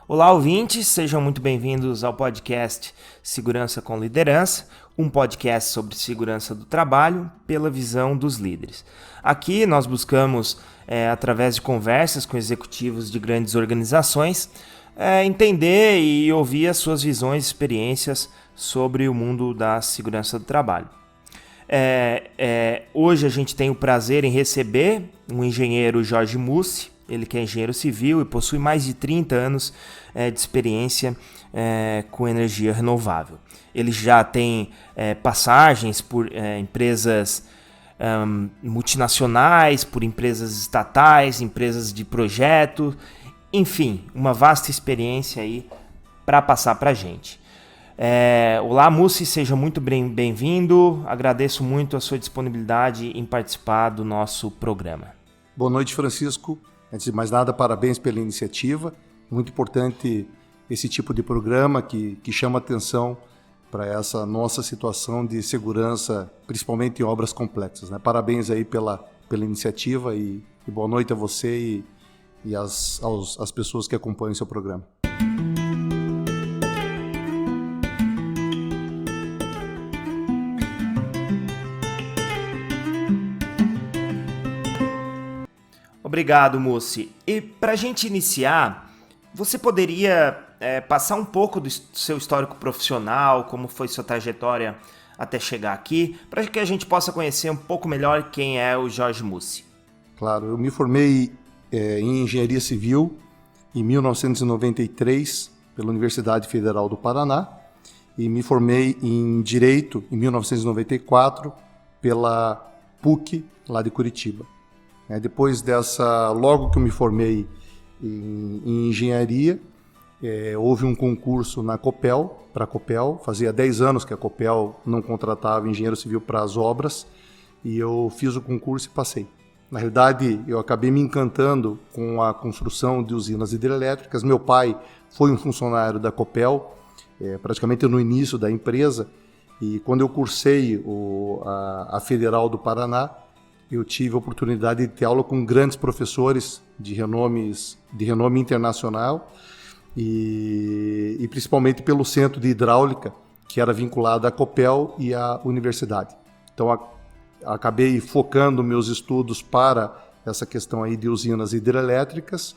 Olá, ouvintes, sejam muito bem-vindos ao podcast Segurança com Liderança, um podcast sobre segurança do trabalho pela visão dos líderes. Aqui nós buscamos, através de conversas com executivos de grandes organizações, entender e ouvir as suas visões e experiências sobre o mundo da segurança do trabalho. Hoje a gente tem o prazer em receber o engenheiro Jorge Mussi. Ele que é engenheiro civil e possui mais de 30 anos de experiência com energia renovável. Ele já tem passagens por empresas multinacionais, por empresas estatais, empresas de projeto, enfim, uma vasta experiência aí para passar para a gente. Olá, Mussi, seja muito bem-vindo. Agradeço muito a sua disponibilidade em participar do nosso programa. Boa noite, Francisco. Antes de mais nada, parabéns pela iniciativa. Muito importante esse tipo de programa que chama atenção para essa nossa situação de segurança, principalmente em obras complexas, né? Parabéns aí pela iniciativa e boa noite a você e às pessoas que acompanham o seu programa. Obrigado, Mussi. E para a gente iniciar, você poderia passar um pouco do seu histórico profissional, como foi sua trajetória até chegar aqui, para que a gente possa conhecer um pouco melhor quem é o Jorge Mussi? Claro, eu me formei em Engenharia Civil em 1993 pela Universidade Federal do Paraná e me formei em Direito em 1994 pela PUC lá de Curitiba. Depois logo que eu me formei em engenharia, houve um concurso na Copel, para a Copel. Fazia 10 anos que a Copel não contratava engenheiro civil para as obras e eu fiz o concurso e passei. Na realidade, eu acabei me encantando com a construção de usinas hidrelétricas. Meu pai foi um funcionário da Copel, praticamente no início da empresa, e quando eu cursei a Federal do Paraná, eu tive a oportunidade de ter aula com grandes professores de renome internacional e principalmente pelo Centro de Hidráulica, que era vinculado à Copel e à universidade. Então, acabei focando meus estudos para essa questão aí de usinas hidrelétricas,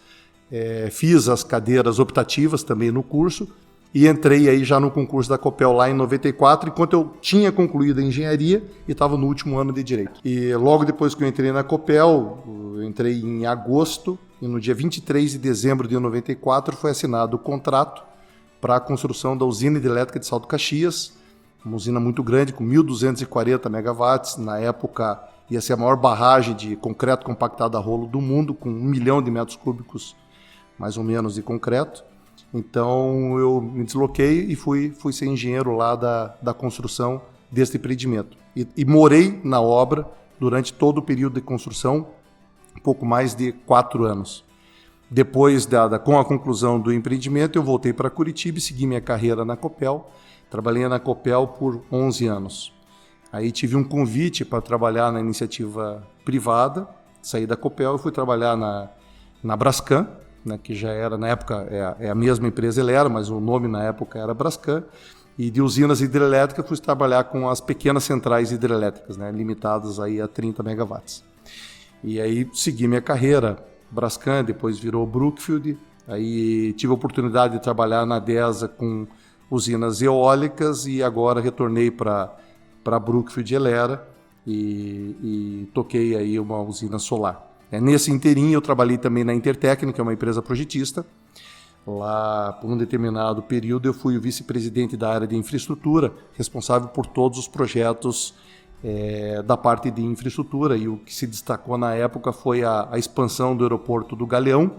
fiz as cadeiras optativas também no curso e entrei aí já no concurso da Copel lá em 94, enquanto eu tinha concluído a engenharia e estava no último ano de Direito. E logo depois que eu entrei na Copel, eu entrei em agosto, e no dia 23 de dezembro de 94 foi assinado o contrato para a construção da usina hidrelétrica de Salto Caxias, uma usina muito grande, com 1.240 megawatts. Na época ia ser a maior barragem de concreto compactado a rolo do mundo, com 1 milhão de metros cúbicos, mais ou menos, de concreto. Então eu me desloquei e fui ser engenheiro lá da construção deste empreendimento. E morei na obra durante todo o período de construção, um pouco mais de 4 anos. Depois, com a conclusão do empreendimento, eu voltei para Curitiba e segui minha carreira na Copel. Trabalhei na Copel por 11 anos. Aí tive um convite para trabalhar na iniciativa privada, saí da Copel e fui trabalhar na Brascan, que já era, na época, é a mesma empresa ele era, mas o nome na época era Brascan, e de usinas hidrelétricas fui trabalhar com as pequenas centrais hidrelétricas, limitadas aí a 30 megawatts. E aí segui minha carreira, Brascan, depois virou Brookfield, aí tive a oportunidade de trabalhar na DESA com usinas eólicas e agora retornei para Brookfield Elera e toquei aí uma usina solar. Nesse inteirinho eu trabalhei também na Intertécnica, que é uma empresa projetista. Lá, por um determinado período, eu fui o vice-presidente da área de infraestrutura, responsável por todos os projetos da parte de infraestrutura. E o que se destacou na época foi a expansão do aeroporto do Galeão,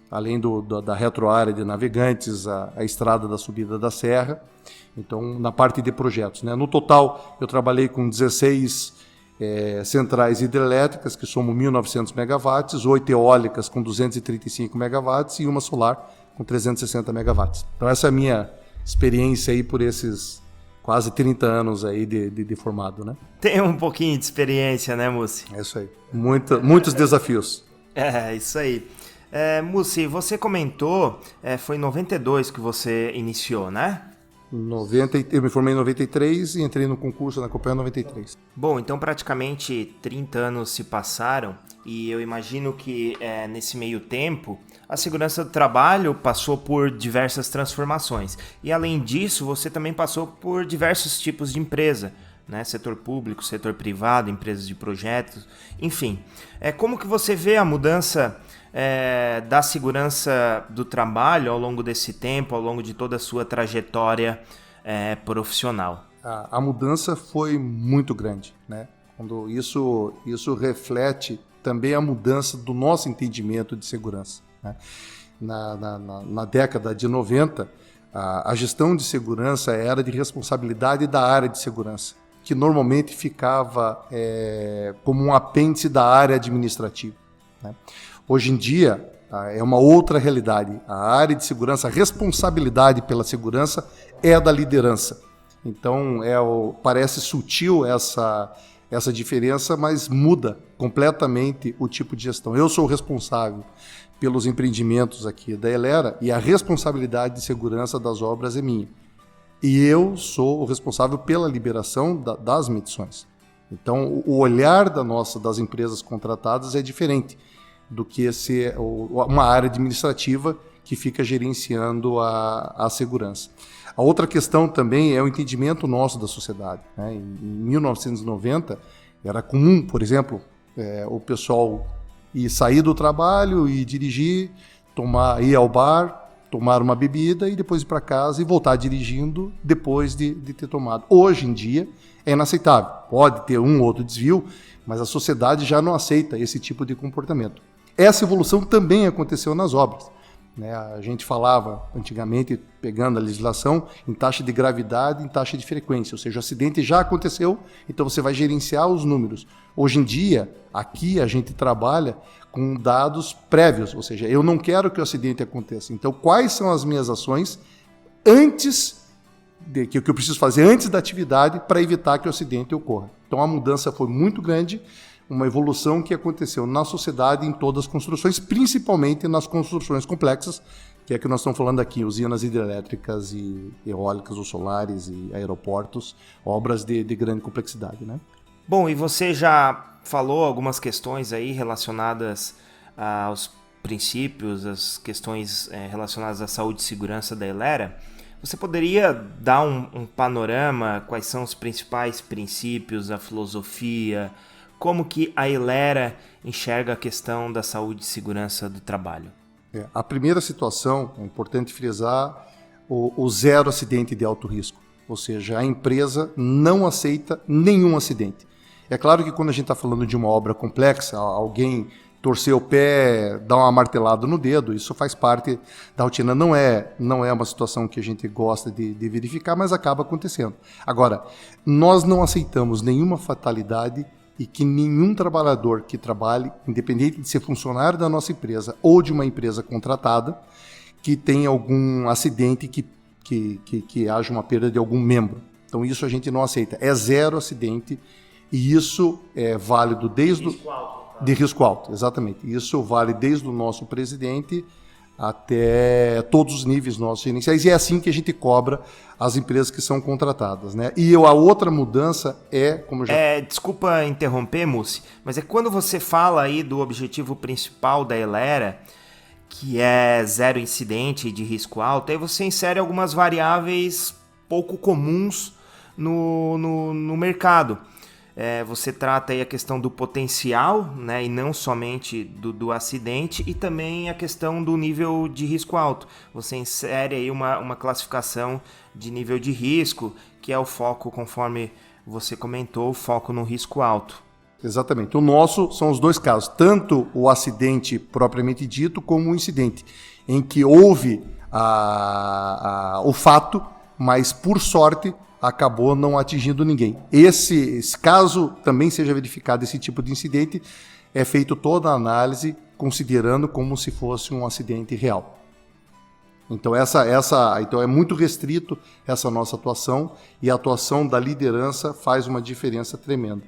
além da retroárea de navegantes, a estrada da subida da serra. Então, na parte de projetos. No total, eu trabalhei com 16 centrais hidrelétricas, que somam 1.900 megawatts, 8 eólicas com 235 megawatts e uma solar com 360 megawatts. Então essa é a minha experiência aí por esses quase 30 anos aí de formado, né? Tem um pouquinho de experiência, né, Mussi? É isso aí. Muitos desafios. Isso aí. Mussi, você comentou, foi em 92 que você iniciou, né? Eu me formei em 93 e entrei no concurso na Copel em 93. Bom, então praticamente 30 anos se passaram e eu imagino que nesse meio tempo a segurança do trabalho passou por diversas transformações. E além disso, você também passou por diversos tipos de empresa, né? Setor público, setor privado, empresas de projetos, enfim. Como que você vê a mudança da segurança do trabalho ao longo desse tempo, ao longo de toda a sua trajetória profissional? A mudança foi muito grande, né? Quando isso reflete também a mudança do nosso entendimento de segurança, né? Na década de 90, a gestão de segurança era de responsabilidade da área de segurança, que normalmente ficava como um apêndice da área administrativa, né? Hoje em dia, é uma outra realidade. A área de segurança, a responsabilidade pela segurança é da liderança. Então, parece sutil essa diferença, mas muda completamente o tipo de gestão. Eu sou responsável pelos empreendimentos aqui da Elera e a responsabilidade de segurança das obras é minha. E eu sou o responsável pela liberação das medições. Então, o olhar das empresas contratadas é diferente do que uma área administrativa que fica gerenciando a segurança. A outra questão também é o entendimento nosso da sociedade, né? Em 1990, era comum, por exemplo, o pessoal sair do trabalho e dirigir, ir ao bar, tomar uma bebida e depois ir para casa e voltar dirigindo depois de ter tomado. Hoje em dia é inaceitável. Pode ter um ou outro desvio, mas a sociedade já não aceita esse tipo de comportamento. Essa evolução também aconteceu nas obras, né? A gente falava antigamente, pegando a legislação, em taxa de gravidade, em taxa de frequência, ou seja, o acidente já aconteceu, então você vai gerenciar os números. Hoje em dia, aqui a gente trabalha com dados prévios, ou seja, eu não quero que o acidente aconteça. Então, quais são as minhas ações que eu preciso fazer antes da atividade para evitar que o acidente ocorra? Então, a mudança foi muito grande, uma evolução que aconteceu na sociedade em todas as construções, principalmente nas construções complexas, que é que nós estamos falando aqui, usinas hidrelétricas e eólicas ou solares e aeroportos, obras de grande complexidade, né? Bom, e você já falou algumas questões aí relacionadas aos princípios, as questões relacionadas à saúde e segurança da Elera. Você poderia dar um panorama, quais são os principais princípios, a filosofia, como que a Elera enxerga a questão da saúde e segurança do trabalho? A primeira situação, é importante frisar, o zero acidente de alto risco. Ou seja, a empresa não aceita nenhum acidente. É claro que quando a gente está falando de uma obra complexa, alguém torcer o pé, dar uma martelada no dedo, isso faz parte da rotina. Não é uma situação que a gente gosta de verificar, mas acaba acontecendo. Agora, nós não aceitamos nenhuma fatalidade e que nenhum trabalhador que trabalhe, independente de ser funcionário da nossa empresa ou de uma empresa contratada, que tenha algum acidente que haja uma perda de algum membro. Então isso a gente não aceita. É zero acidente e isso é válido desde de risco alto, exatamente. Isso vale desde o nosso presidente até todos os níveis nossos iniciais, e é assim que a gente cobra as empresas que são contratadas, né? E a outra mudança como já... Desculpa interromper, Mussi, mas quando você fala aí do objetivo principal da Elera, que é zero incidente de risco alto, aí você insere algumas variáveis pouco comuns no mercado. Você trata aí a questão do potencial, né, e não somente do acidente, e também a questão do nível de risco alto. Você insere aí uma classificação de nível de risco, que é o foco, conforme você comentou, o foco no risco alto. Exatamente. O nosso são os dois casos, tanto o acidente propriamente dito, como o incidente, em que houve o fato, mas por sorte acabou não atingindo ninguém. Esse caso também seja verificado esse tipo de incidente, é feito toda a análise considerando como se fosse um acidente real. Então então é muito restrito essa nossa atuação, e a atuação da liderança faz uma diferença tremenda.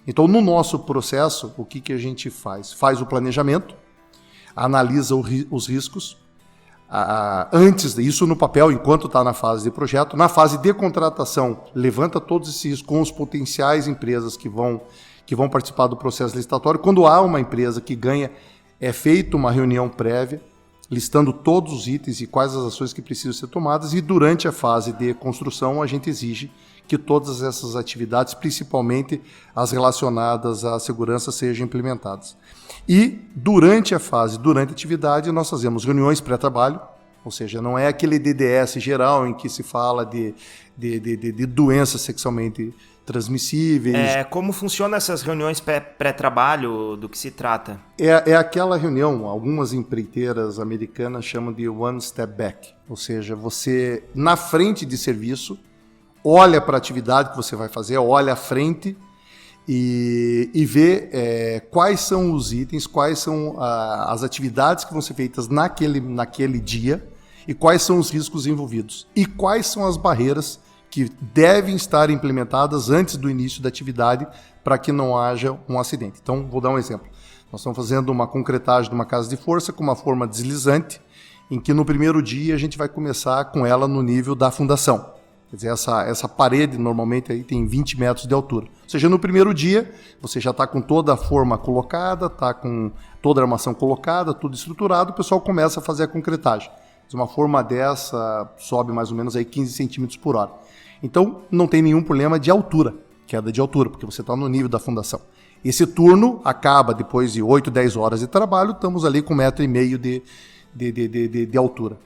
Então, no nosso processo, o que a gente faz? Faz o planejamento, analisa os riscos, antes disso no papel, enquanto está na fase de projeto. Na fase de contratação, levanta todos esses riscos com os potenciais empresas que vão participar do processo licitatório. Quando há uma empresa que ganha, é feita uma reunião prévia, listando todos os itens e quais as ações que precisam ser tomadas, e durante a fase de construção a gente exige que todas essas atividades, principalmente as relacionadas à segurança, sejam implementadas. E durante a atividade, nós fazemos reuniões pré-trabalho, ou seja, não é aquele DDS geral em que se fala de doenças sexualmente transmissíveis. Como funcionam essas reuniões pré-trabalho, do que se trata? É aquela reunião, algumas empreiteiras americanas chamam de one step back, ou seja, você, na frente de serviço, olha para a atividade que você vai fazer, olha à frente e vê quais são os itens, quais são as atividades que vão ser feitas naquele dia e quais são os riscos envolvidos e quais são as barreiras que devem estar implementadas antes do início da atividade para que não haja um acidente. Então, vou dar um exemplo. Nós estamos fazendo uma concretagem de uma casa de força com uma forma deslizante, em que no primeiro dia a gente vai começar com ela no nível da fundação. Quer dizer, essa parede normalmente aí tem 20 metros de altura. Ou seja, no primeiro dia você já está com toda a forma colocada, está com toda a armação colocada, tudo estruturado, o pessoal começa a fazer a concretagem. Uma forma dessa sobe mais ou menos aí 15 centímetros por hora. Então não tem nenhum problema de altura, queda de altura, porque você está no nível da fundação. Esse turno acaba depois de 8, 10 horas de trabalho, estamos ali com 1,5 metro de altura.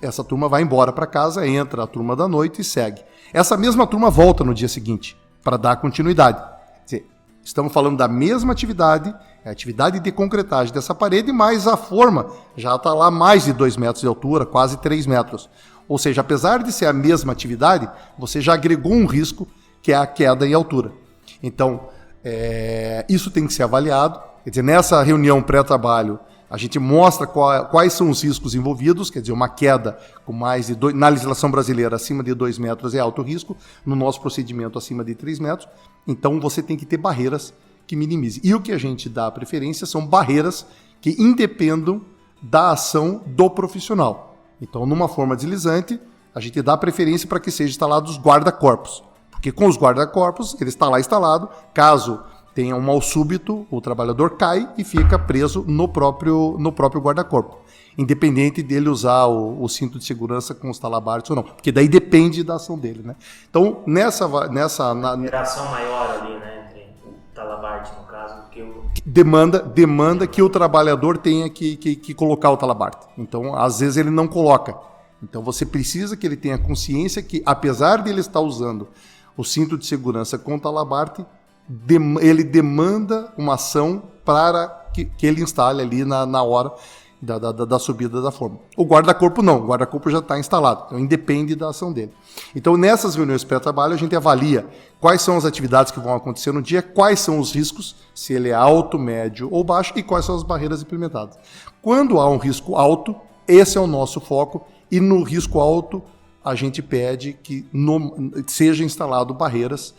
Essa turma vai embora para casa, entra a turma da noite e segue. Essa mesma turma volta no dia seguinte para dar continuidade. Quer dizer, estamos falando da mesma atividade, a atividade de concretagem dessa parede, mas a forma já está lá mais de 2 metros de altura, quase 3 metros. Ou seja, apesar de ser a mesma atividade, você já agregou um risco, que é a queda em altura. Então, isso tem que ser avaliado. Quer dizer, nessa reunião pré-trabalho, a gente mostra quais são os riscos envolvidos, quer dizer, uma queda com mais de 2, na legislação brasileira, acima de 2 metros é alto risco, no nosso procedimento acima de 3 metros, então você tem que ter barreiras que minimizem. E o que a gente dá preferência são barreiras que independam da ação do profissional. Então, numa forma deslizante, a gente dá preferência para que sejam instalados guarda-corpos, porque com os guarda-corpos, ele está lá instalado, caso tenha um mal súbito, o trabalhador cai e fica preso no próprio guarda-corpo, independente dele usar o cinto de segurança com os talabartes ou não, porque daí depende da ação dele, né? Então, nessa interação maior ali, né, entre o talabarte, no caso, do que o... Demanda que o trabalhador tenha que colocar o talabarte. Então, às vezes ele não coloca. Então, você precisa que ele tenha consciência que, apesar de ele estar usando o cinto de segurança com o talabarte, ele demanda uma ação para que ele instale ali na hora da subida da forma. O guarda-corpo não, o guarda-corpo já está instalado, então independe da ação dele. Então, nessas reuniões pré-trabalho, a gente avalia quais são as atividades que vão acontecer no dia, quais são os riscos, se ele é alto, médio ou baixo, e quais são as barreiras implementadas. Quando há um risco alto, esse é o nosso foco, e no risco alto, a gente pede que seja instalado barreiras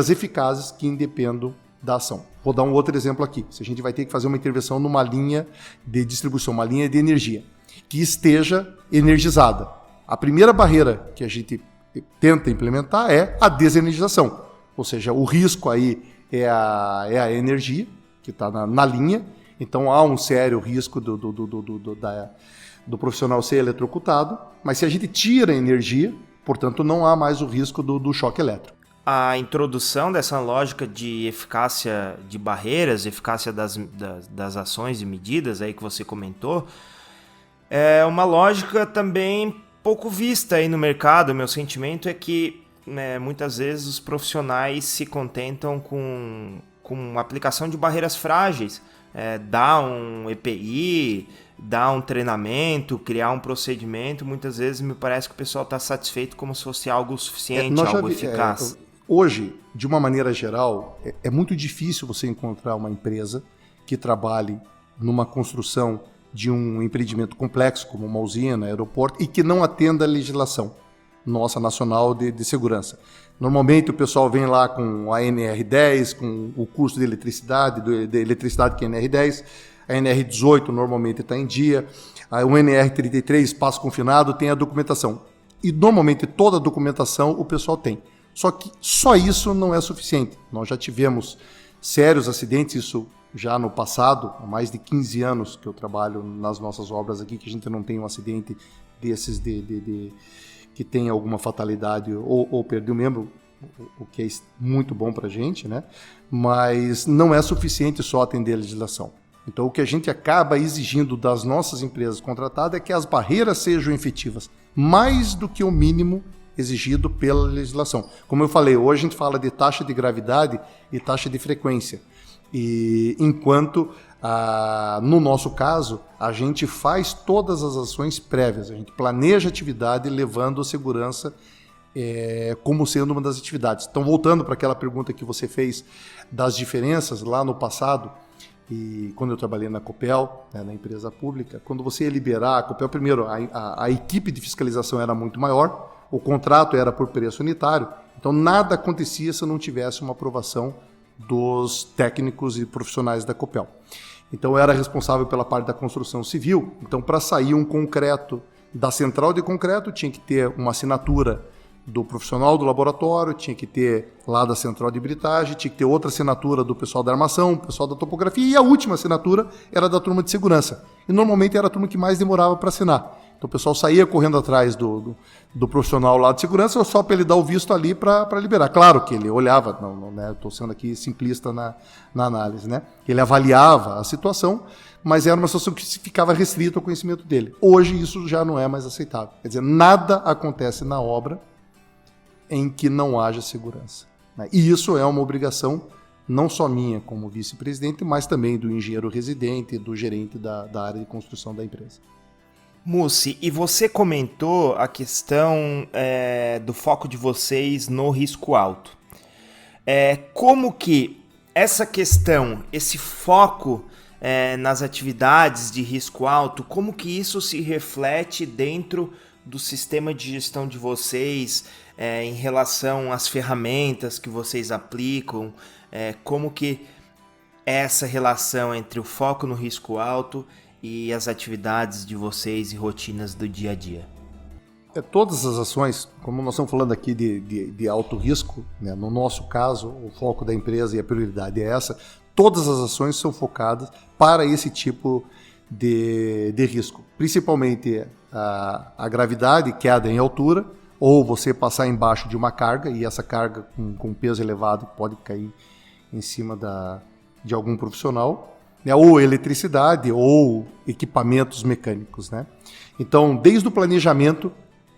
eficazes que independam da ação. Vou dar um outro exemplo aqui. Se a gente vai ter que fazer uma intervenção numa linha de distribuição, uma linha de energia, que esteja energizada. A primeira barreira que a gente tenta implementar é a desenergização. Ou seja, o risco aí é a energia que está na linha. Então há um sério risco do profissional ser eletrocutado. Mas se a gente tira a energia, portanto, não há mais o risco do choque elétrico. A introdução dessa lógica de eficácia de barreiras, eficácia das ações e medidas aí que você comentou, é uma lógica também pouco vista aí no mercado. Meu sentimento é que muitas vezes os profissionais se contentam com a aplicação de barreiras frágeis, dar um EPI, dar um treinamento, criar um procedimento. Muitas vezes me parece que o pessoal está satisfeito como se fosse algo suficiente, algo eficaz. Hoje, de uma maneira geral, é muito difícil você encontrar uma empresa que trabalhe numa construção de um empreendimento complexo, como uma usina, aeroporto, e que não atenda a legislação nossa nacional de segurança. Normalmente o pessoal vem lá com a NR10, com o curso de eletricidade que é NR10, A NR18 normalmente está em dia, o NR33, espaço confinado, tem a documentação. E normalmente toda a documentação o pessoal tem. Só que só isso não é suficiente. Nós já tivemos sérios acidentes, isso já no passado, há mais de 15 anos que eu trabalho nas nossas obras aqui, que a gente não tem um acidente desses que tem alguma fatalidade ou perdeu o membro, o que é muito bom para a gente, né? Mas não é suficiente só atender a legislação. Então, o que a gente acaba exigindo das nossas empresas contratadas é que as barreiras sejam efetivas, mais do que o mínimo exigido pela legislação. Como eu falei, hoje a gente fala de taxa de gravidade e taxa de frequência. E enquanto, no nosso caso, a gente faz todas as ações prévias, a gente planeja a atividade levando a segurança como sendo uma das atividades. Então, voltando para aquela pergunta que você fez das diferenças lá no passado, e quando eu trabalhei na Copel, né, na empresa pública, quando você ia liberar a Copel, primeiro, a equipe de fiscalização era muito maior, o contrato era por preço unitário, então nada acontecia se não tivesse uma aprovação dos técnicos e profissionais da Copel. Então eu era responsável pela parte da construção civil, então para sair um concreto da central de concreto tinha que ter uma assinatura do profissional do laboratório, tinha que ter lá da central de britagem, tinha que ter outra assinatura do pessoal da armação, pessoal da topografia, e a última assinatura era da turma de segurança. E normalmente era a turma que mais demorava para assinar. Então o pessoal saía correndo atrás do profissional lá de segurança só para ele dar o visto ali para liberar. Claro que ele olhava, né, estou sendo aqui simplista na análise, né? Ele avaliava a situação, mas era uma situação que ficava restrita ao conhecimento dele. Hoje isso já não é mais aceitável. Quer dizer, nada acontece na obra em que não haja segurança, né? E isso é uma obrigação não só minha como vice-presidente, mas também do engenheiro residente, do gerente da área de construção da empresa. Mussi, e você comentou a questão do foco de vocês no risco alto. Como que essa questão, esse foco nas atividades de risco alto, como que isso se reflete dentro do sistema de gestão de vocês, em relação às ferramentas que vocês aplicam, como que é essa relação entre o foco no risco alto e as atividades de vocês e rotinas do dia a dia? Todas as ações, como nós estamos falando aqui de alto risco, né, no nosso caso, o foco da empresa e a prioridade é essa, todas as ações são focadas para esse tipo de risco. Principalmente a gravidade, queda em altura, ou você passar embaixo de uma carga, e essa carga com peso elevado pode cair em cima de algum profissional, né, ou eletricidade, ou equipamentos mecânicos, né? Então, desde o planejamento,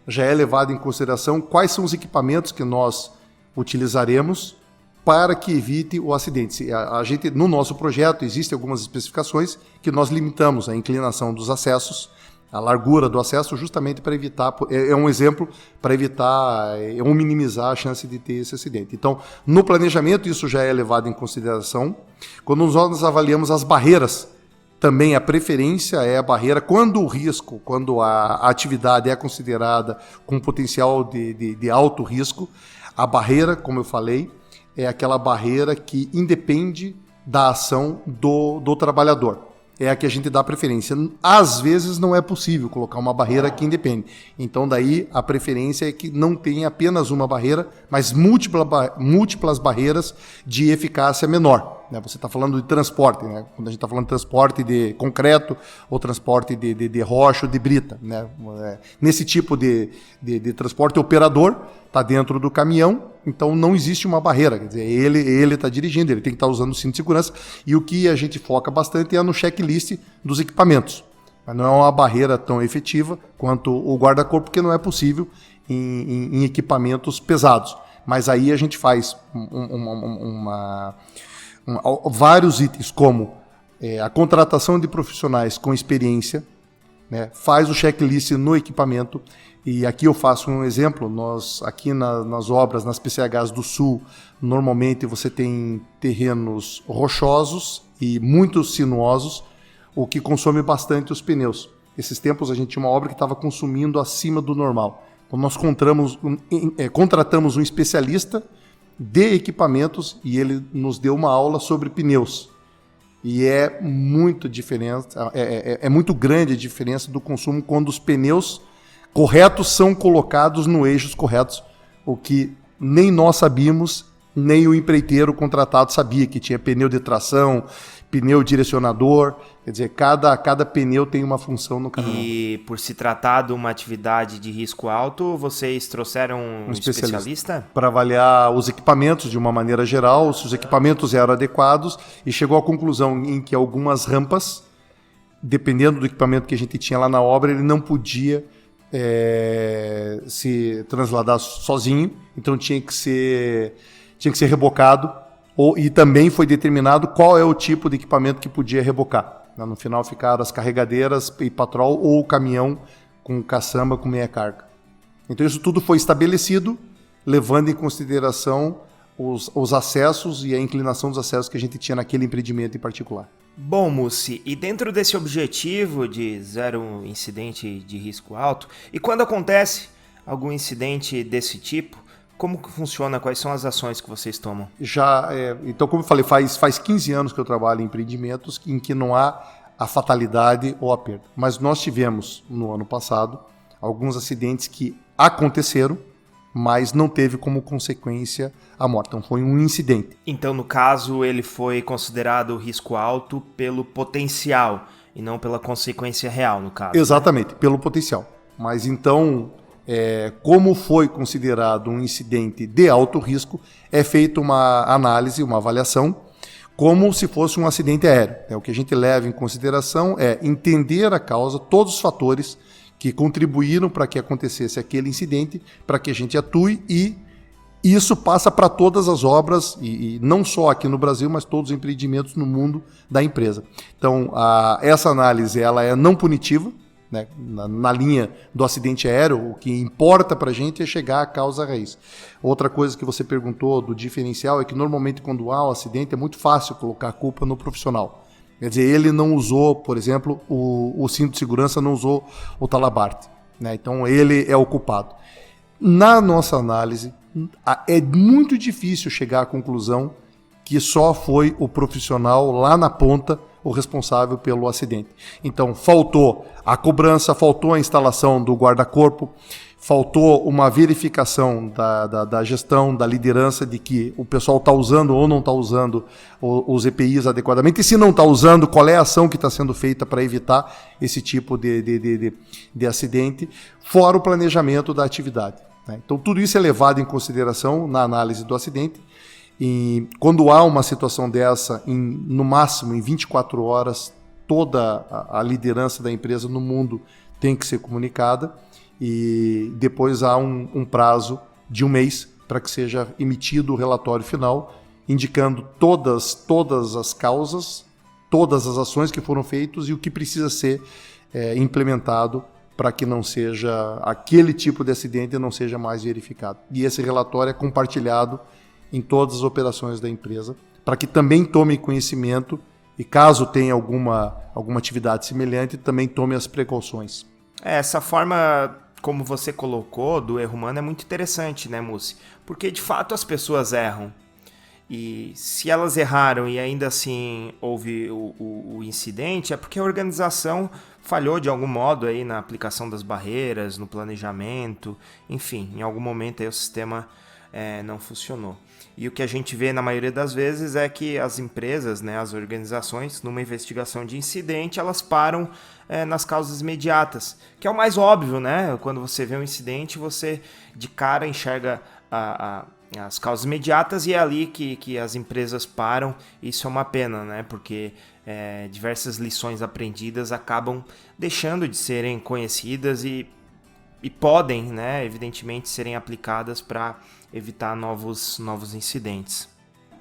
já é levado em consideração quais são os equipamentos que nós utilizaremos para que evite o acidente. A gente, no nosso projeto, existem algumas especificações que nós limitamos a inclinação dos acessos, a largura do acesso, justamente para evitar, é um exemplo para evitar ou minimizar a chance de ter esse acidente. Então, no planejamento, isso já é levado em consideração. Quando nós avaliamos as barreiras, também a preferência é a barreira, quando o risco, quando a atividade é considerada com potencial de alto risco, a barreira, como eu falei, é aquela barreira que independe da ação do trabalhador. É a que a gente dá preferência. Às vezes não é possível colocar uma barreira que independe. Então daí a preferência é que não tenha apenas uma barreira, mas múltiplas barreiras de eficácia menor, né? Você está falando de transporte, né? Quando a gente está falando de transporte de concreto ou transporte de rocha ou de brita, né? Nesse tipo de transporte, o operador está dentro do caminhão, então não existe uma barreira. Quer dizer, ele está dirigindo, ele tem que estar usando o cinto de segurança, e o que a gente foca bastante é no checklist dos equipamentos. Mas não é uma barreira tão efetiva quanto o guarda-corpo, porque não é possível em equipamentos pesados. Mas aí a gente faz vários itens, como a contratação de profissionais com experiência, né, faz o checklist no equipamento. E aqui eu faço um exemplo. Nós, aqui nas obras, nas PCHs do Sul, normalmente você tem terrenos rochosos e muito sinuosos, o que consome bastante os pneus. Esses tempos a gente tinha uma obra que estava consumindo acima do normal. Então nós contratamos um especialista de equipamentos e ele nos deu uma aula sobre pneus. E é muito diferença, é muito grande a diferença do consumo quando os pneus corretos são colocados no eixos corretos, o que nem nós sabíamos, nem o empreiteiro contratado sabia, que tinha pneu de tração, pneu direcionador, quer dizer, cada pneu tem uma função no caminhão. E por se tratar de uma atividade de risco alto, vocês trouxeram um especialista? Para avaliar os equipamentos de uma maneira geral, se os equipamentos eram adequados, e chegou à conclusão em que algumas rampas, dependendo do equipamento que a gente tinha lá na obra, ele não podia se transladar sozinho, então tinha que ser rebocado, e também foi determinado qual é o tipo de equipamento que podia rebocar. No final ficaram as carregadeiras e patrol ou o caminhão com caçamba com meia carga. Então isso tudo foi estabelecido, levando em consideração os acessos e a inclinação dos acessos que a gente tinha naquele empreendimento em particular. Bom, Mussi, e dentro desse objetivo de zero incidente de risco alto, e quando acontece algum incidente desse tipo, como que funciona? Quais são as ações que vocês tomam? Então, como eu falei, faz 15 anos que eu trabalho em empreendimentos em que não há a fatalidade ou a perda. Mas nós tivemos, no ano passado, alguns acidentes que aconteceram, mas não teve como consequência a morte. Então, foi um incidente. Então, no caso, ele foi considerado risco alto pelo potencial e não pela consequência real, no caso. Exatamente, né? Pelo potencial. Mas então... como foi considerado um incidente de alto risco, é feita uma análise, uma avaliação, como se fosse um acidente aéreo. O que a gente leva em consideração é entender a causa, todos os fatores que contribuíram para que acontecesse aquele incidente, para que a gente atue, e isso passa para todas as obras, e não só aqui no Brasil, mas todos os empreendimentos no mundo da empresa. Então, essa análise ela é não punitiva, né? Na linha do acidente aéreo, o que importa para a gente é chegar à causa raiz. Outra coisa que você perguntou do diferencial é que normalmente quando há um acidente é muito fácil colocar a culpa no profissional. Quer dizer, ele não usou, por exemplo, o cinto de segurança, não usou o talabarte, né? Então ele é o culpado. Na nossa análise, é muito difícil chegar à conclusão que só foi o profissional lá na ponta o responsável pelo acidente. Então, faltou a cobrança, faltou a instalação do guarda-corpo, faltou uma verificação da gestão, da liderança, de que o pessoal está usando ou não está usando os EPIs adequadamente, e se não está usando, qual é a ação que está sendo feita para evitar esse tipo de acidente, fora o planejamento da atividade, né? Então, tudo isso é levado em consideração na análise do acidente. E quando há uma situação dessa, no máximo em 24 horas, toda a liderança da empresa no mundo tem que ser comunicada, e depois há um prazo de um mês para que seja emitido o relatório final, indicando todas as causas, todas as ações que foram feitas e o que precisa ser implementado para que não seja aquele tipo de acidente não seja mais verificado. E esse relatório é compartilhado em todas as operações da empresa, para que também tome conhecimento e, caso tenha alguma atividade semelhante, também tome as precauções. Essa forma, como você colocou, do erro humano é muito interessante, né, Mussi? Porque, de fato, as pessoas erram. E se elas erraram e ainda assim houve o incidente, é porque a organização falhou de algum modo aí na aplicação das barreiras, no planejamento, enfim, em algum momento aí o sistema não funcionou. E o que a gente vê na maioria das vezes é que as empresas, né, as organizações, numa investigação de incidente, elas param nas causas imediatas, que é o mais óbvio, né? Quando você vê um incidente, você de cara enxerga as causas imediatas, e é ali que as empresas param. Isso é uma pena, né? Porque diversas lições aprendidas acabam deixando de serem conhecidas e podem, né, evidentemente, serem aplicadas para evitar novos incidentes.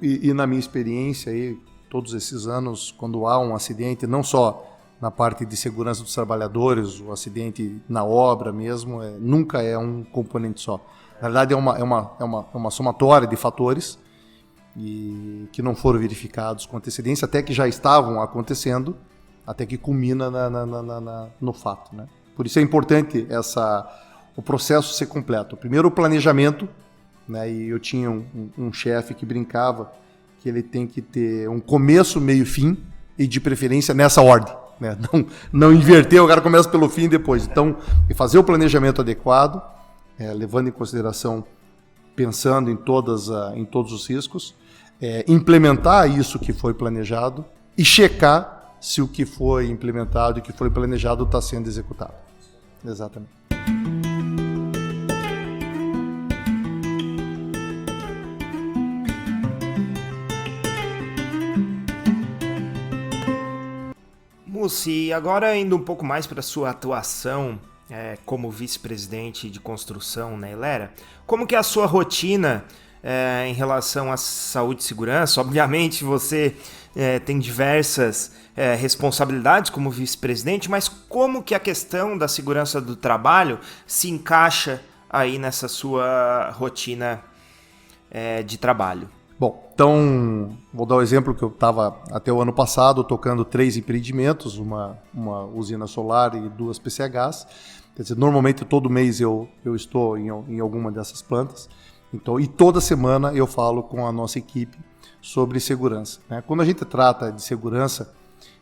E na minha experiência, aí, todos esses anos, quando há um acidente, não só na parte de segurança dos trabalhadores, o acidente na obra mesmo, nunca é um componente só. Na verdade, é uma somatória de fatores e que não foram verificados com antecedência, até que já estavam acontecendo, até que culmina no fato, né? Por isso é importante o processo ser completo. Primeiro, o planejamento, né? E eu tinha um chefe que brincava que ele tem que ter um começo, meio e fim, e de preferência nessa ordem, né? Não inverter, o cara começa pelo fim e depois. Então, fazer o planejamento adequado, levando em consideração, pensando em todos os riscos, implementar isso que foi planejado e checar se o que foi implementado e o que foi planejado está sendo executado. Exatamente. Mussi, agora indo um pouco mais para a sua atuação como vice-presidente de construção na Elera, como que é a sua rotina em relação à saúde e segurança? Obviamente você tem diversas responsabilidades como vice-presidente, mas como que a questão da segurança do trabalho se encaixa aí nessa sua rotina de trabalho? Bom, então vou dar o exemplo que eu estava até o ano passado tocando 3 empreendimentos, uma usina solar e 2 PCHs. Quer dizer, normalmente todo mês eu estou em alguma dessas plantas. Então, e toda semana eu falo com a nossa equipe sobre segurança, né? Quando a gente trata de segurança,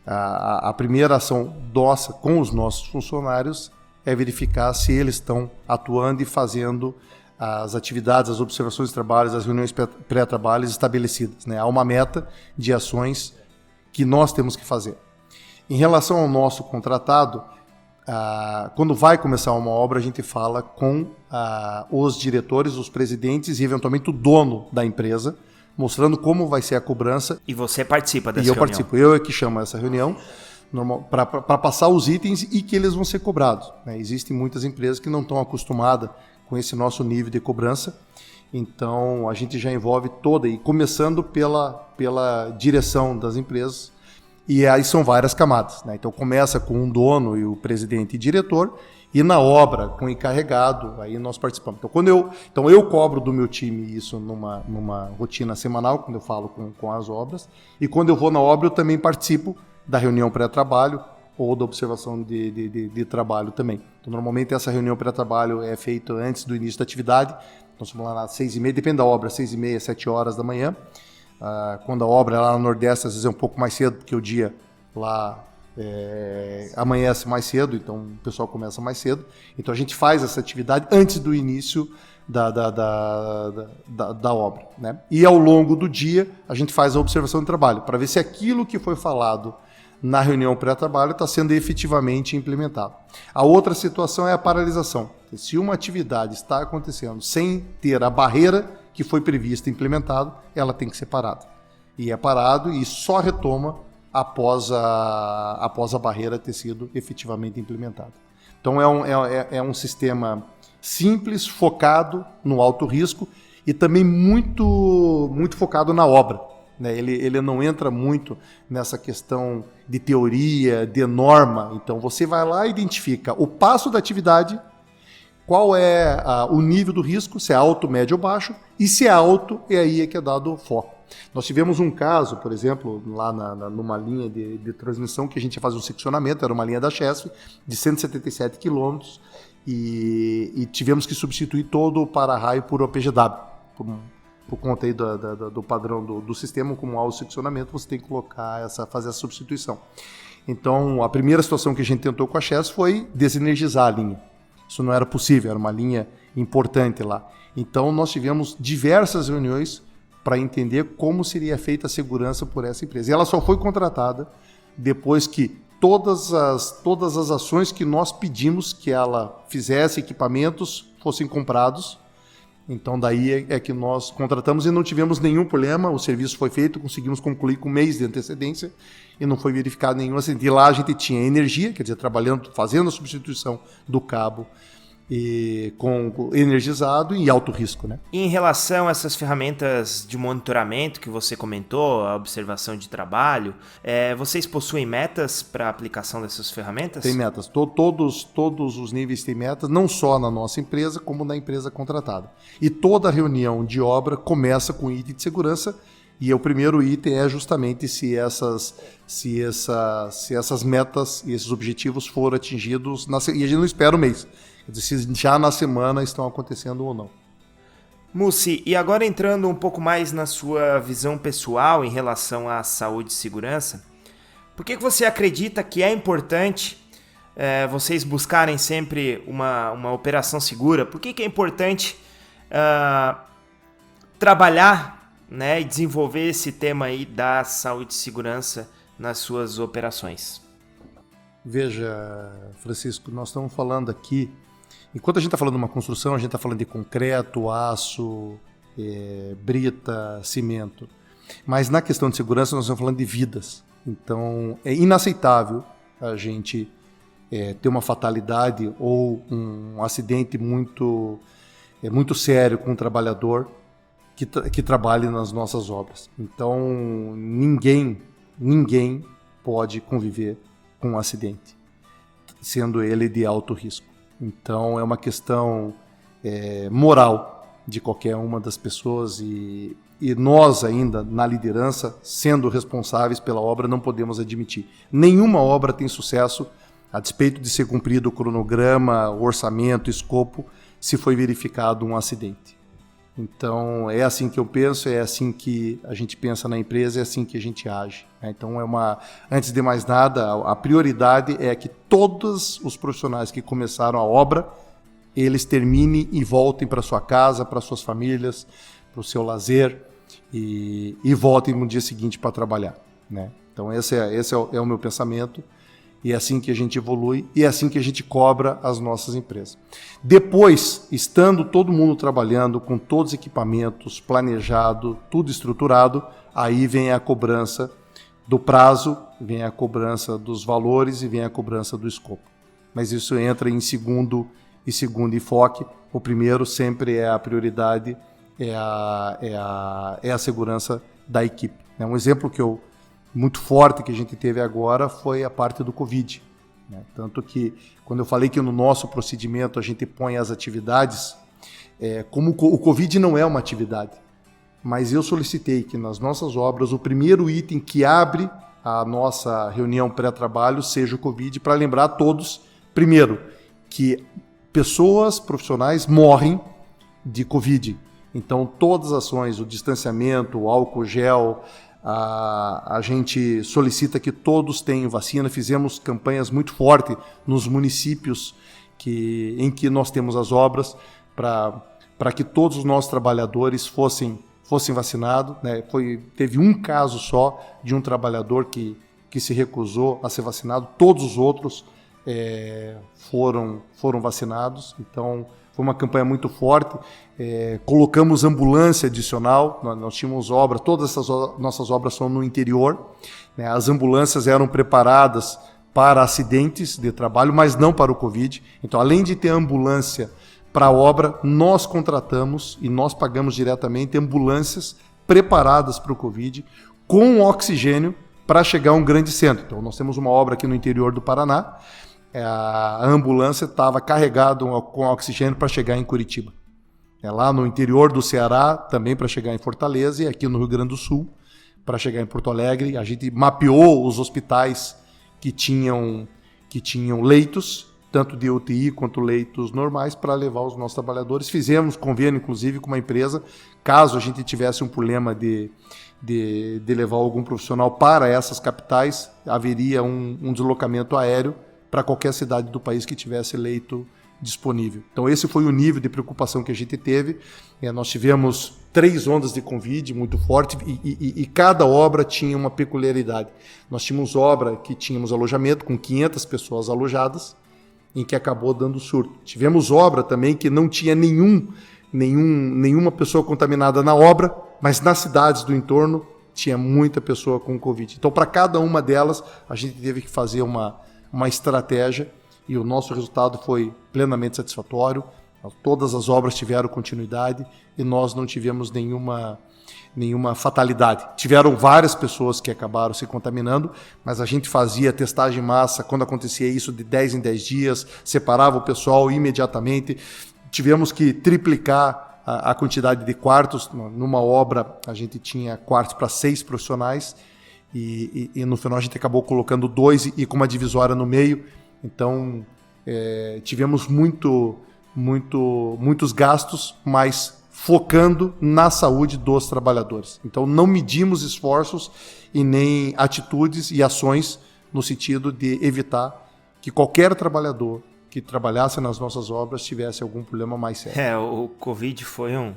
a primeira ação nossa com os nossos funcionários é verificar se eles estão atuando e fazendo as atividades, as observações de trabalho, as reuniões pré-trabalhos estabelecidas, né? Há uma meta de ações que nós temos que fazer. Em relação ao nosso contratado, quando vai começar uma obra, a gente fala com os diretores, os presidentes e eventualmente o dono da empresa, mostrando como vai ser a cobrança. E você participa dessa reunião? E eu participo, eu é que chamo essa reunião, para passar os itens e que eles vão ser cobrados, né? Existem muitas empresas que não estão acostumadas com esse nosso nível de cobrança, então a gente já envolve toda, e começando pela direção das empresas, e aí são várias camadas, né? Então começa com um dono e o presidente e diretor, e na obra com o encarregado, aí nós participamos. Então eu cobro do meu time isso numa rotina semanal, quando eu falo com as obras, e quando eu vou na obra eu também participo da reunião pré-trabalho ou da observação de trabalho também. Então, normalmente essa reunião pré-trabalho é feita antes do início da atividade, nós vamos lá às 6h30, depende da obra, 6h30, 7 horas da manhã. Quando a obra é lá no Nordeste, às vezes é um pouco mais cedo, porque o dia lá amanhece mais cedo, então o pessoal começa mais cedo. Então a gente faz essa atividade antes do início da obra, né? E ao longo do dia a gente faz a observação de trabalho, para ver se aquilo que foi falado na reunião pré-trabalho está sendo efetivamente implementado. A outra situação é a paralisação. Se uma atividade está acontecendo sem ter a barreira que foi prevista e implementada, ela tem que ser parada. E é parado e só retoma após a barreira ter sido efetivamente implementada. Então é um sistema simples, focado no alto risco e também muito, muito focado na obra, né? Ele não entra muito nessa questão de teoria, de norma. Então você vai lá e identifica o passo da atividade, qual é o nível do risco, se é alto, médio ou baixo, e se é alto, aí que é dado o foco. Nós tivemos um caso, por exemplo, lá numa linha de transmissão que a gente ia fazer um seccionamento, era uma linha da Chesf de 177 quilômetros, e tivemos que substituir todo o para-raio por OPGW, por conta aí do padrão do sistema, como há o seccionamento, você tem que fazer essa substituição. Então, a primeira situação que a gente tentou com a Chesf foi desenergizar a linha. Isso não era possível, era uma linha importante lá. Então, nós tivemos diversas reuniões para entender como seria feita a segurança por essa empresa. E ela só foi contratada depois que todas as ações que nós pedimos que ela fizesse, equipamentos, fossem comprados. Então, daí é que nós contratamos e não tivemos nenhum problema, o serviço foi feito, conseguimos concluir com um mês de antecedência e não foi verificado nenhum acidente. E lá a gente tinha energia, quer dizer, fazendo a substituição do cabo com energizado e alto risco, né? Em relação a essas ferramentas de monitoramento que você comentou, a observação de trabalho, vocês possuem metas para a aplicação dessas ferramentas? Tem metas. Todos os níveis têm metas, não só na nossa empresa, como na empresa contratada. E toda reunião de obra começa com item de segurança, e o primeiro item é justamente se essas metas e esses objetivos foram atingidos, e a gente não espera um mês. Quer dizer, se já na semana estão acontecendo ou não. Mussi, e agora entrando um pouco mais na sua visão pessoal em relação à saúde e segurança, Por que você acredita que é importante vocês buscarem sempre uma operação segura? Por que é importante trabalhar, né, e desenvolver esse tema aí da saúde e segurança nas suas operações? Veja, Francisco, nós estamos falando aqui, enquanto a gente está falando de uma construção, a gente está falando de concreto, aço, brita, cimento. Mas na questão de segurança nós estamos falando de vidas. Então é inaceitável a gente ter uma fatalidade ou um acidente muito sério com um trabalhador que trabalhe nas nossas obras. Então ninguém pode conviver com um acidente, sendo ele de alto risco. Então é uma questão moral de qualquer uma das pessoas e nós ainda, na liderança, sendo responsáveis pela obra, não podemos admitir. Nenhuma obra tem sucesso, a despeito de ser cumprido o cronograma, o orçamento, o escopo, se foi verificado um acidente. Então é assim que eu penso, é assim que a gente pensa na empresa, é assim que a gente age. Então antes de mais nada, a prioridade é que todos os profissionais que começaram a obra, eles terminem e voltem para sua casa, para suas famílias, para o seu lazer e voltem no dia seguinte para trabalhar, né? Então esse é o meu pensamento e é assim que a gente evolui e é assim que a gente cobra as nossas empresas. Depois, estando todo mundo trabalhando com todos os equipamentos, planejado, tudo estruturado, aí vem a cobrança do prazo, vem a cobrança dos valores e vem a cobrança do escopo. Mas isso entra em segundo enfoque. O primeiro sempre é a prioridade, é a segurança da equipe. Um exemplo muito forte que a gente teve agora foi a parte do Covid, né? Tanto que, quando eu falei que no nosso procedimento a gente põe as atividades, como o Covid não é uma atividade, mas eu solicitei que nas nossas obras o primeiro item que abre a nossa reunião pré-trabalho seja o Covid, para lembrar a todos, primeiro, que pessoas profissionais morrem de Covid. Então, todas as ações, o distanciamento, o álcool gel, a gente solicita que todos tenham vacina. Fizemos campanhas muito fortes nos municípios em que nós temos as obras para que todos os nossos trabalhadores fossem vacinados, né? Teve um caso só de um trabalhador que se recusou a ser vacinado, todos os outros foram vacinados. Então foi uma campanha muito forte. Colocamos ambulância adicional, nós tínhamos obra, todas essas nossas obras são no interior, né? As ambulâncias eram preparadas para acidentes de trabalho, mas não para o Covid. Então, além de ter ambulância para a obra, nós contratamos e nós pagamos diretamente ambulâncias preparadas para o Covid, com oxigênio para chegar a um grande centro. Então, nós temos uma obra aqui no interior do Paraná, a ambulância estava carregada com oxigênio para chegar em Curitiba. Lá no interior do Ceará, também para chegar em Fortaleza, e aqui no Rio Grande do Sul, para chegar em Porto Alegre. A gente mapeou os hospitais que tinham leitos, tanto de UTI quanto leitos normais, para levar os nossos trabalhadores. Fizemos convênio, inclusive, com uma empresa, caso a gente tivesse um problema de levar algum profissional para essas capitais, haveria um deslocamento aéreo para qualquer cidade do país que tivesse leito disponível. Então esse foi o nível de preocupação que a gente teve. Nós tivemos 3 ondas de Covid muito forte e cada obra tinha uma peculiaridade. Nós tínhamos obra que tínhamos alojamento com 500 pessoas alojadas, em que acabou dando surto. Tivemos obra também que não tinha nenhuma pessoa contaminada na obra, mas nas cidades do entorno tinha muita pessoa com Covid. Então, para cada uma delas, a gente teve que fazer uma estratégia e o nosso resultado foi plenamente satisfatório. Todas as obras tiveram continuidade e nós não tivemos nenhuma fatalidade. Tiveram várias pessoas que acabaram se contaminando, mas a gente fazia testagem em massa quando acontecia isso de 10 em 10 dias, separava o pessoal imediatamente. Tivemos que triplicar a quantidade de quartos. Numa obra a gente tinha quartos para 6 profissionais e no final a gente acabou colocando 2 e com uma divisória no meio. Então tivemos muitos gastos, mas focando na saúde dos trabalhadores. Então, não medimos esforços e nem atitudes e ações no sentido de evitar que qualquer trabalhador que trabalhasse nas nossas obras tivesse algum problema mais sério. O Covid foi um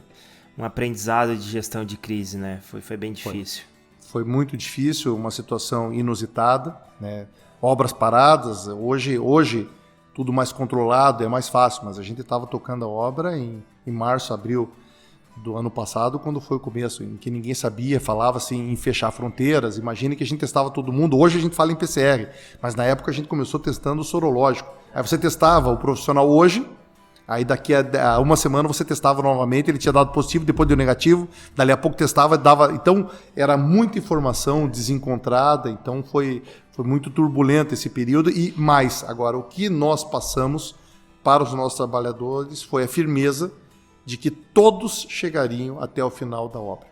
aprendizado de gestão de crise, né? Foi bem difícil. Foi muito difícil, uma situação inusitada, né? Obras paradas, hoje tudo mais controlado, é mais fácil, mas a gente estava tocando a obra em março, abril do ano passado, quando foi o começo, em que ninguém sabia, falava assim em fechar fronteiras. Imagine que a gente testava todo mundo. Hoje a gente fala em PCR, mas na época a gente começou testando o sorológico. Aí você testava o profissional hoje, aí daqui a uma semana você testava novamente, ele tinha dado positivo, depois deu negativo, dali a pouco testava, dava. Então era muita informação desencontrada, então foi muito turbulento esse período. E mais, agora, o que nós passamos para os nossos trabalhadores foi a firmeza de que todos chegariam até o final da obra.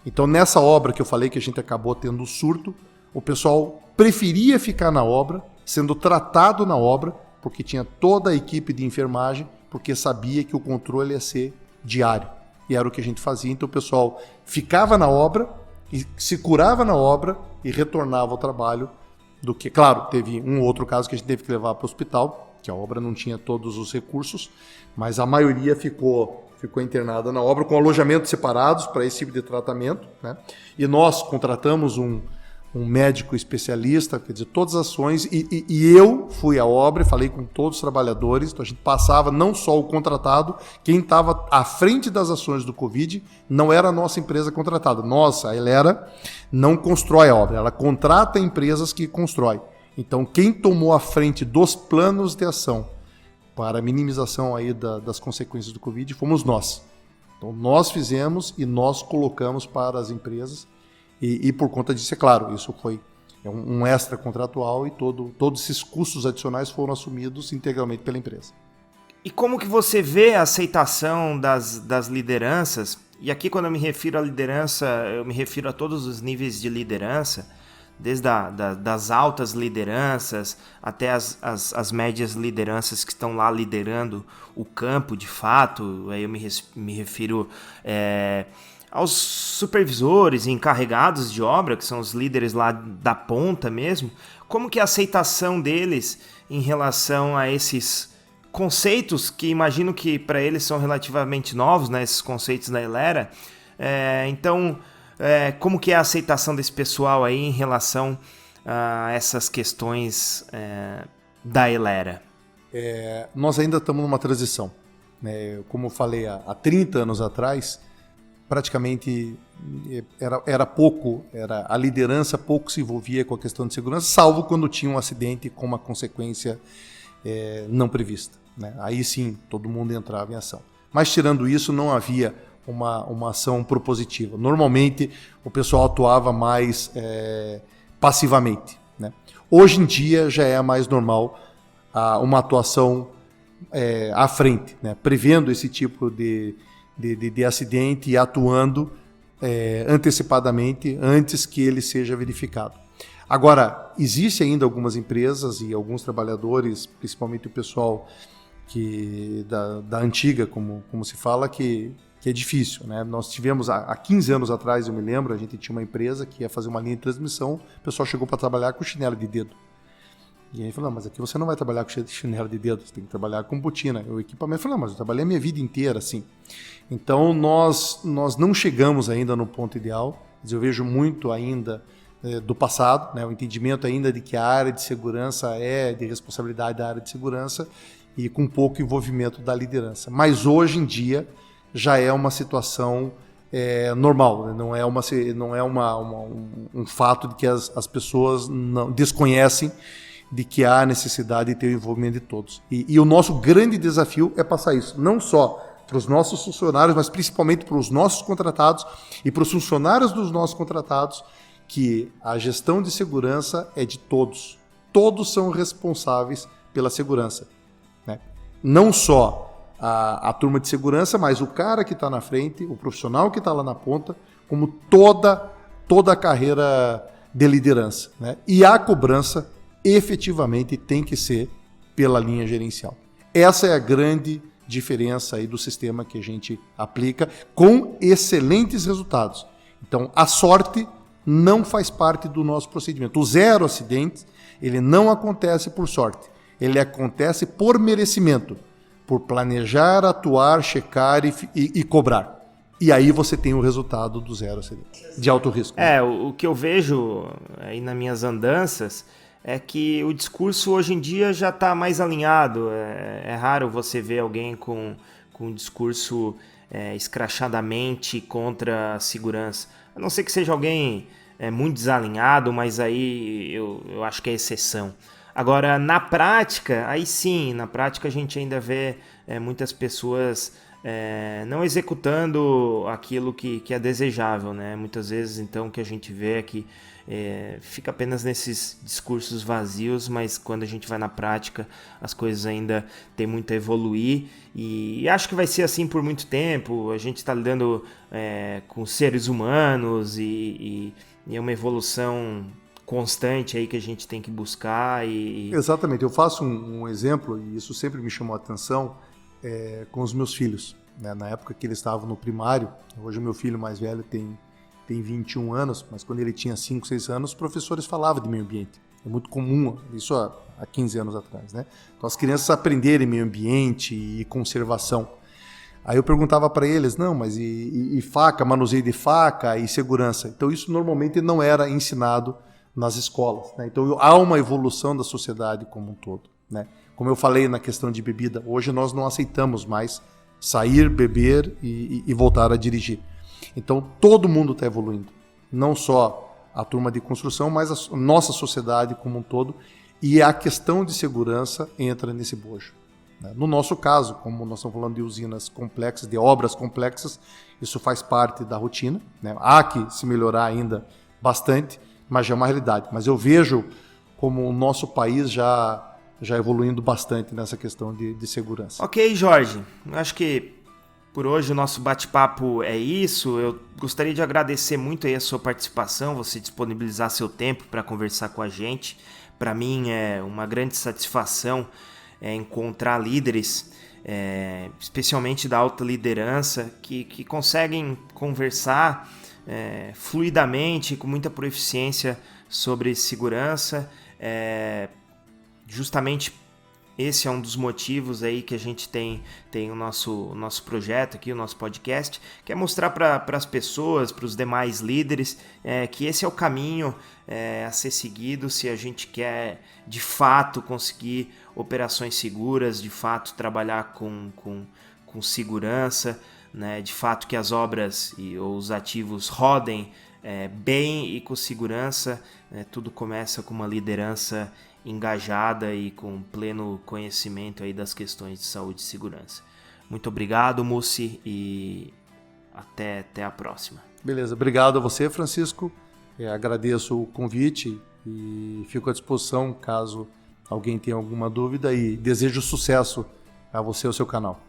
Então, nessa obra que eu falei que a gente acabou tendo um surto, o pessoal preferia ficar na obra, sendo tratado na obra, porque tinha toda a equipe de enfermagem, porque sabia que o controle ia ser diário. E era o que a gente fazia. Então, o pessoal ficava na obra, e se curava na obra e retornava ao trabalho. Do que, claro, teve um ou outro caso que a gente teve que levar para o hospital, que a obra não tinha todos os recursos, mas a maioria ficou internada na obra com alojamentos separados para esse tipo de tratamento, né? E nós contratamos um médico especialista, quer dizer, todas as ações, e eu fui à obra e falei com todos os trabalhadores. Então a gente passava não só o contratado, quem estava à frente das ações do Covid não era a nossa empresa contratada. Nossa, a Elera não constrói a obra, ela contrata empresas que constroem. Então quem tomou a frente dos planos de ação para a minimização aí das consequências do Covid fomos nós. Então nós fizemos e nós colocamos para as empresas. E por conta disso, é claro, isso foi um extra contratual e todos esses custos adicionais foram assumidos integralmente pela empresa. E como que você vê a aceitação das lideranças? E aqui, quando eu me refiro à liderança, eu me refiro a todos os níveis de liderança, desde das altas lideranças até as médias lideranças que estão lá liderando o campo de fato. Aí eu me refiro aos supervisores e encarregados de obra, que são os líderes lá da ponta mesmo. Como que é a aceitação deles em relação a esses conceitos que imagino que para eles são relativamente novos, né, esses conceitos da Elera? Então, como que é a aceitação desse pessoal aí em relação a essas questões da Elera? Nós ainda estamos numa transição, né? Como eu falei, há 30 anos atrás, praticamente a liderança pouco se envolvia com a questão de segurança, salvo quando tinha um acidente com uma consequência não prevista, né? Aí sim, todo mundo entrava em ação. Mas tirando isso, não havia uma ação propositiva. Normalmente, o pessoal atuava mais passivamente, né? Hoje em dia, já é mais normal uma atuação à frente, né? Prevendo esse tipo de acidente e atuando antecipadamente antes que ele seja verificado. Agora, existe ainda algumas empresas e alguns trabalhadores, principalmente o pessoal da antiga, como se fala, que é difícil, né? Nós tivemos, há 15 anos atrás, eu me lembro, a gente tinha uma empresa que ia fazer uma linha de transmissão, o pessoal chegou para trabalhar com chinelo de dedo. E aí falou, mas aqui você não vai trabalhar com chinelo de dedo, você tem que trabalhar com botina. O equipamento falou, mas eu trabalhei a minha vida inteira assim. Então nós não chegamos ainda no ponto ideal, mas eu vejo muito ainda do passado, né? O entendimento ainda de que a área de segurança é de responsabilidade da área de segurança e com pouco envolvimento da liderança. Mas hoje em dia já é uma situação normal, né? Não é um fato de que as pessoas não desconhecem de que há necessidade de ter o envolvimento de todos. E o nosso grande desafio é passar isso, não só para os nossos funcionários, mas principalmente para os nossos contratados e para os funcionários dos nossos contratados, que a gestão de segurança é de todos. Todos são responsáveis pela segurança, né? Não só a turma de segurança, mas o cara que está na frente, o profissional que está lá na ponta, como toda a carreira de liderança, né? E a cobrança efetivamente tem que ser pela linha gerencial. Essa é a grande diferença aí do sistema que a gente aplica, com excelentes resultados. Então, a sorte não faz parte do nosso procedimento. O zero acidentes, ele não acontece por sorte. Ele acontece por merecimento, por planejar, atuar, checar e cobrar. E aí você tem o resultado do zero acidente, de alto risco. O que eu vejo aí nas minhas andanças é que o discurso hoje em dia já está mais alinhado. É raro você ver alguém com um discurso escrachadamente contra a segurança. A não ser que seja alguém muito desalinhado, mas aí eu acho que é exceção. Agora, na prática, aí sim, na prática a gente ainda vê muitas pessoas não executando aquilo que é desejável, né? Muitas vezes, então, o que a gente vê é que fica apenas nesses discursos vazios, mas quando a gente vai na prática, as coisas ainda têm muito a evoluir, e acho que vai ser assim por muito tempo. A gente está lidando com seres humanos e é uma evolução constante aí que a gente tem que buscar. Exatamente, eu faço um exemplo, e isso sempre me chamou a atenção, com os meus filhos, né? Na época que eles estavam no primário. Hoje o meu filho mais velho tem 21 anos, mas quando ele tinha 5, 6 anos, os professores falavam de meio ambiente. É muito comum, isso há 15 anos atrás, né? Então as crianças aprenderem meio ambiente e conservação. Aí eu perguntava para eles, não, mas e faca, manuseio de faca e segurança? Então isso normalmente não era ensinado nas escolas, né? Então há uma evolução da sociedade como um todo, né? Como eu falei na questão de bebida, hoje nós não aceitamos mais sair, beber e voltar a dirigir. Então todo mundo está evoluindo, não só a turma de construção, mas a nossa sociedade como um todo, e a questão de segurança entra nesse bojo. No nosso caso, como nós estamos falando de usinas complexas, de obras complexas, isso faz parte da rotina, né? Há que se melhorar ainda bastante, mas já é uma realidade. Mas eu vejo como o nosso país já evoluindo bastante nessa questão de segurança. Ok, Jorge. Acho que por hoje o nosso bate-papo é isso. Eu gostaria de agradecer muito aí a sua participação, você disponibilizar seu tempo para conversar com a gente. Para mim é uma grande satisfação encontrar líderes, especialmente da alta liderança, que conseguem conversar fluidamente, com muita proficiência sobre segurança. Justamente esse é um dos motivos aí que a gente tem o nosso projeto aqui, o nosso podcast, que é mostrar para as pessoas, para os demais líderes, que esse é o caminho a ser seguido se a gente quer de fato conseguir operações seguras, de fato trabalhar com segurança, né? De fato que as obras ou os ativos rodem bem e com segurança. Tudo começa com uma liderança engajada e com pleno conhecimento aí das questões de saúde e segurança. Muito obrigado, Mussi, e até a próxima. Beleza, obrigado a você, Francisco. Agradeço o convite e fico à disposição caso alguém tenha alguma dúvida, e desejo sucesso a você e ao seu canal.